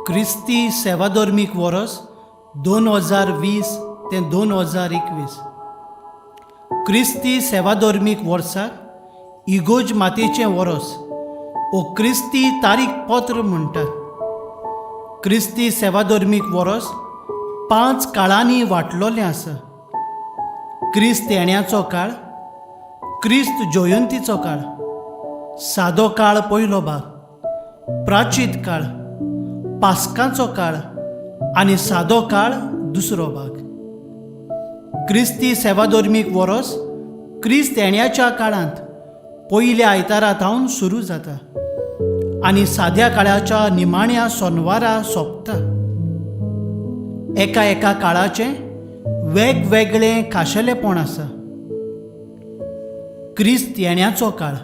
क्रिस्ती सेवाधर्मीक वर्स 2020 ते 2021. क्रिस्ती सेवाधर्मीक वर्साक इगोज मातेचें वर्स वो क्रिस्ती तारीख पत्र म्हणटात. क्रिस्ती सेवाधर्मीक वर्स 5 काळांनी वांटलोलें आसा. क्रिस्त येण्याचो काळ, क्रिस्त जयंतीचो काळ, सादो काळ पयलो भाग, प्राचीत काळ, पास्काचो काळ आनी सादो काळ दुसरो भाग. क्रिस्ती सेवाधर्मीक वर्स क्रिस्त येण्याच्या काळांत पयल्या आयतारांतावन सुरू जाता आनी साद्या काळाच्या निमाण्या सोनवारा सोंपता. एका काळाचें वेगवेगळें खाशेलेपण आसा. क्रिस्त येण्याचो काळ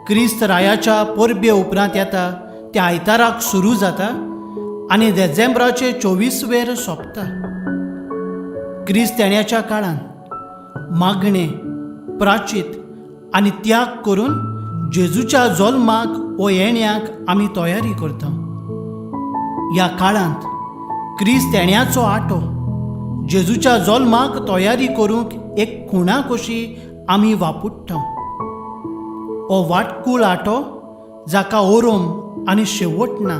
क्रिस्त रायाच्या परबे उपरांत येता त्या आयताराक सुरू जाता आनी डिसेंबराचे 24वेर सोंपता. क्रिस्त येण्याच्या काळांत मागणें, प्राचीत आनी त्याग करून जेजूच्या जल्माक वो येण्याक आमी तयारी करता. ह्या काळांत क्रिस्त येण्याचो आटो जेजूच्या जल्माक तयारी करूंक एक खुणा कशी आमी वापुट्टा. हो वाटकूळ आटो जाका ओरोम आनी शेवट ना,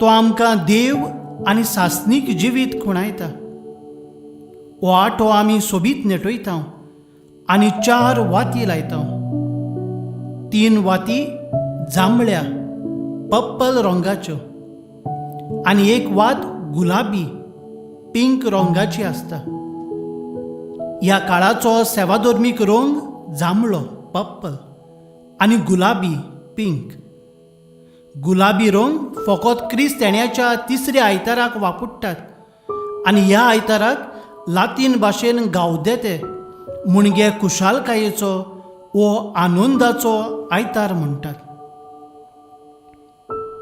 तो आमकां देव आनी सासणीक जिवीत खुणायता. हो आटो आमी सोबीत नेटयता आनी 4 वाती लायता. 3 वाती जांबळ्या पर्पल रंगाच्यो आनी 1 वात गुलाबी पिंक रंगाची आसता. ह्या काळाचो सेवाधर्मीक रंग जांबळो पर्पल आनी गुलाबी पिंक. गुलाबी रंग फकत क्रिस्त येण्याच्या 3ऱ्या आयताराक वापुट्टात आनी ह्या आयताराक लातीन भाशेन गावदेते म्हणजे खुशालकायेचो वो आनंदाचो आयतार म्हणटात.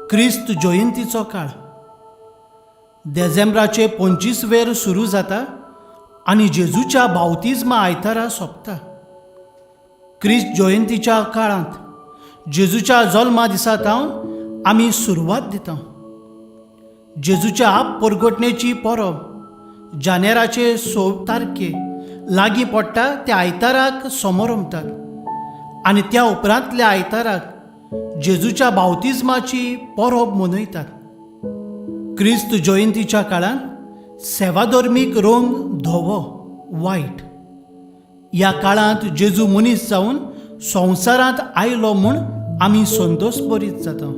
क्रिस्त जयंतीचो काळ डिसेंबराचे 25वेर सुरू जाता आनी जेजूच्या बावतिजमा आयतारा सोंपता. क्रिस्त जयंतीच्या काळांत जेजूच्या जल्मा दिसातावन आमी सुरवात दिता. जेजूच्या आप परगटणेची परब जानेराचे 6 तारखे लागीं पडटा त्या आयताराक समारंभतात आनी त्या उपरांतल्या आयताराक जेजूच्या बावतिजमाची परब मनयतात. क्रिस्त जयंतीच्या काळांत सेवाधर्मीक रंग धवो व्हायट. ह्या काळांत जेजू मनीस जावन संवसारांत आयलो म्हूण आमी संतोश भरीत जाता.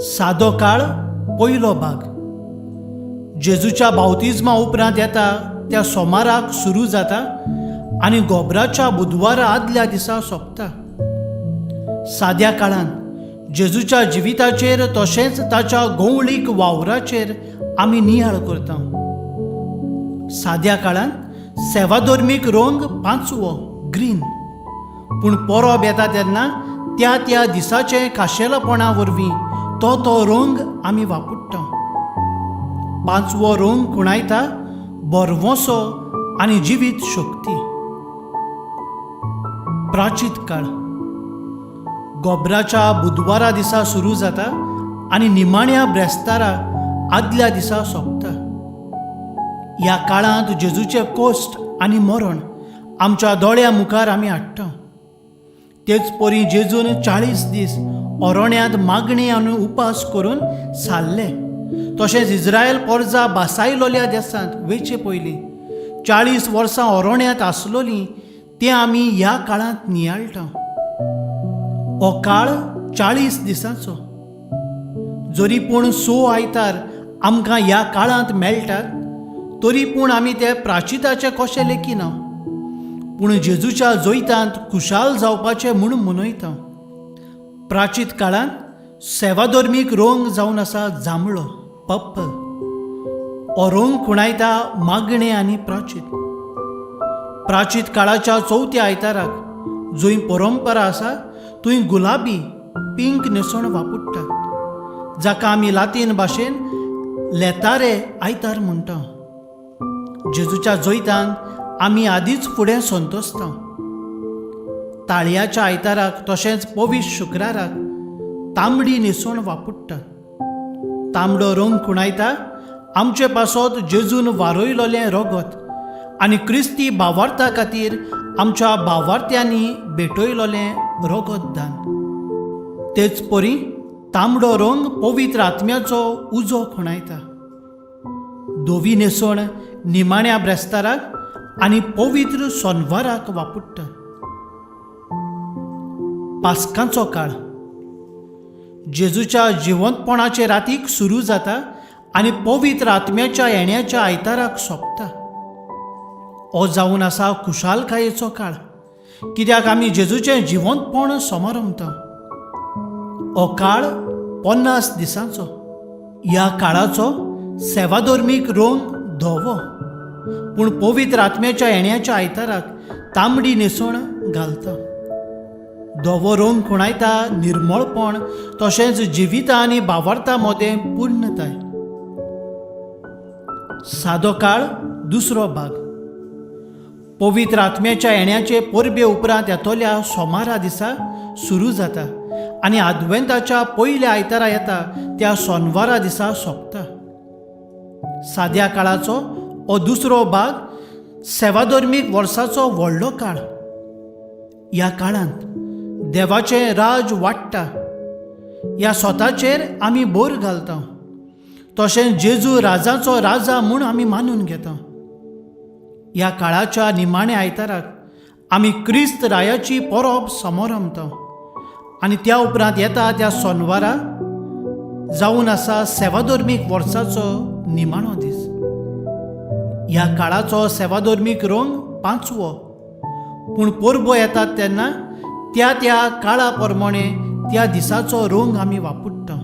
सादो काळ पयलो भाग जेजूच्या बावतिजमा उपरांत येता त्या सोमाराक सुरू जाता आनी गोबराच्या बुधवारा आदल्या दिसा सोंपता. साद्या काळांत जेजूच्या जिविताचेर तशेंच ताच्या गवळीक वावराचेर आमी नियाळ करता. साद्या काळांत सेवाधर्मीक रंग 5वो ग्रीन, पूण परब येता तेन्ना त्या दिसाचे खाशेलपणा वरवीं तो रंग आमी वापुट्टा. 5वो रंग खुणायता बरवोसो आनी जिवीत शक्ती. प्राचीत काळ गोबराच्या बुधवारा दिसा सुरू जाता आनी निमाण्या ब्रेस्तारा आदल्या दिसा सोंपता. ह्या काळांत जेजूचे कोश्ट आनी मरण आमच्या दोळ्या मुखार आमी हाडटा. तेच परी जेजून 40 दीस अरोण्यांत मागणी आनी उपास करून सारले. तशेंच इस्रायल परजा बासायलोल्या देसांत वेचे पयलीं 40 वर्सां अरोण्यांत आसलोलीं तें आमी ह्या काळांत नियाळटा. हो काळ 40 दिसांचो. जरी पूण 6 आयतार आमकां ह्या काळांत मेळटात तरी पूण आमी ते प्राचिताचे कशे लेखिना, पूण जेजूच्या जैतांत खुशाल जावपाचें म्हूण मनयता. प्राचीत काळांत सेवाधर्मीक रंग जावन आसा जांबळो पर्पल. हो रंग खुणायता मागणें आनी प्राचीत. प्राचीत काळाच्या 4थ्या आयताराक जंय परंपरा आसा थंय गुलाबी पिंक न्हेसोण वापुट्टात, जाका आमी लातीन भाशेन लेतारे आयतार म्हणटा. जेजूच्या जैतांत आमी आदींच फुडें संतोसता. ताळयाच्या आयताराक तशेंच पवित्र शुक्राराक तांबडी न्हेसून वापुट्टा. तांबडो रंग खुणायता आमचे पासत जेजून वारोयलोलें रगत आनी क्रिस्ती भावार्था खातीर आमच्या भावार्थ्यांनी भेटयलोलें रगत दान. तेच परी तांबडो रंग पवित्र आत्म्याचो उजो खुणायता. धोवी न्हेसोण निमाण्या ब्रेस्ताराक आनी पवित्र सोनवाराक वापुट्टा. पास्कांचो काळ जेजूच्या जिवंतपणाचे रातीक सुरू जाता आनी पवित्र आत्म्याच्या येण्याच्या आयताराक सोंपता. हो जावन आसा खुशालकायेचो काळ, कित्याक आमी जेजूचें जिवंतपण समोर रमता. हो काळ 50 दिसांचो. ह्या काळाचो सेवाधर्मीक रंग धवो, पूण पवित्र आत्म्याच्या येण्याच्या आयताराक तांबडी न्हेसोण घालता. धवो रंग खुणायता निर्मळपण तशेंच जिविता आनी भावार्था मदें पूर्णताय. सादो काळ दुसरो भाग. पवित्र आत्म्याच्या येण्याचे परबे उपरांत येतोल्या सोमारा दिसा सुरू जाता आनी आदवेंताच्या पयल्या आयतारा येता त्या सोनवारा दिसा सोंपता. साद्या काळाचो हो दुसरो भाग सेवाधर्मीक वर्साचो व्हडलो काळ. ह्या काळांत देवाचें राज वाडटा. ह्या स्वताचेर आमी भर घालता. तशेंच जेजू राजाचो राजा म्हूण आमी मानून घेता. ह्या काळाच्या निमाण्या आयताराक आमी क्रिस्त रायाची परब समोर रमता आनी त्या उपरांत येता त्या सोनवारा जावन आसा सेवाधर्मीक वर्साचो निमाणो दीस. ह्या काळाचो सेवाधर्मीक रंग 5वो, पूण परबो येतात तेन्ना त्या त्या काळा प्रमाणे त्या दिसाचो रंग आमी वापुट्टा.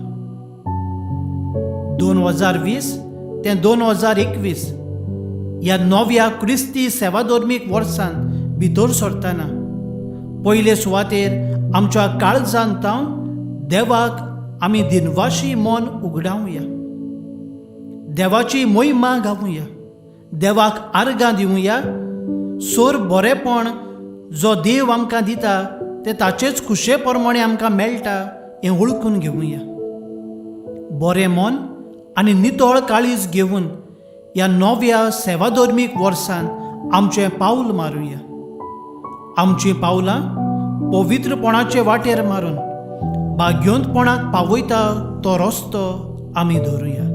2020 ते 2021 ह्या नव्या क्रिस्ती सेवाधर्मीक वर्सान भितर सरतना पयले सुवातेर आमच्या काळजांत देवाक आमी दिनवाशी मन उगडावया. देवाची महिमा गावुया. देवाक आर्गां दिवया. सोर बरेपण जो देव आमकां दिता ते ताचेच खुशे प्रमाणे आमकां मेळटा हें वळखून घेवया. बरें मन आनी नितळ काळीज घेवन ह्या नव्या सेवाधर्मीक वर्सान आमचें पावल मारुया. आमचीं पावलां पवित्रपणाचे वाटेर मारून भाग्यवंतपणाक पावयता तो रस्तो आमी धरुया.